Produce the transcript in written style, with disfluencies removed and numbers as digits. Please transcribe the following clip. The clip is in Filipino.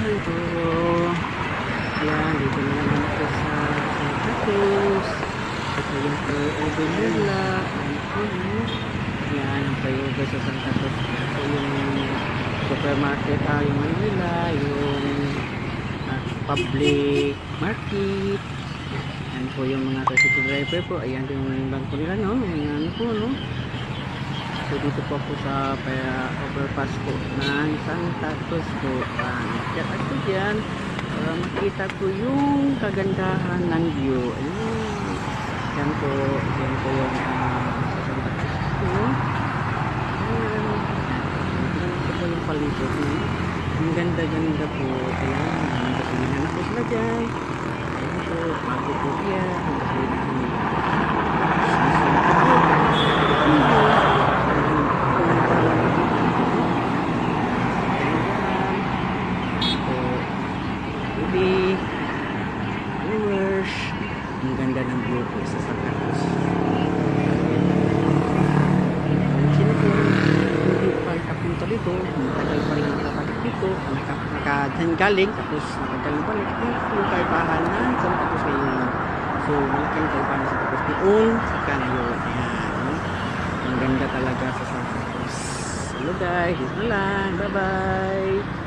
ito. Yan, dito na naman ako sa Santa Cruz. Ito yung flyover nila. Ayan po, no? Yan, ang flyover sa Santa Cruz. Ito yung supermarket, yung ano nila, yung public market. Yan po yung mga tricycle driver po. Ayan yung bangko nila, no? Ayan po, no? So dito po ako sa overpass po ng Santa Cruz po. Kaya ako dyan para makita ko yung kagandahan ng view. Ayun. Yan po yung sa Santa Cruz po. Ayan. Ito po yung palibot. Ang ganda-ganda po. Ayan. Nagkasinan ako sila dyan. Ayan po. Bago po yan. Viewers, ang ganda ng view po sa Santa Cruz. Sino po hindi pa kapunta dito, matagal pa rin nakapalik dito, nakagaling tapos nakagaling balik yung kaibahan ng Santa Cruz ngayon. So malaking kaibahan sa Santa Cruz noon saka ngayon. Ayan, ang ganda talaga sa Santa Cruz. Hello guys, dito lang, bye bye.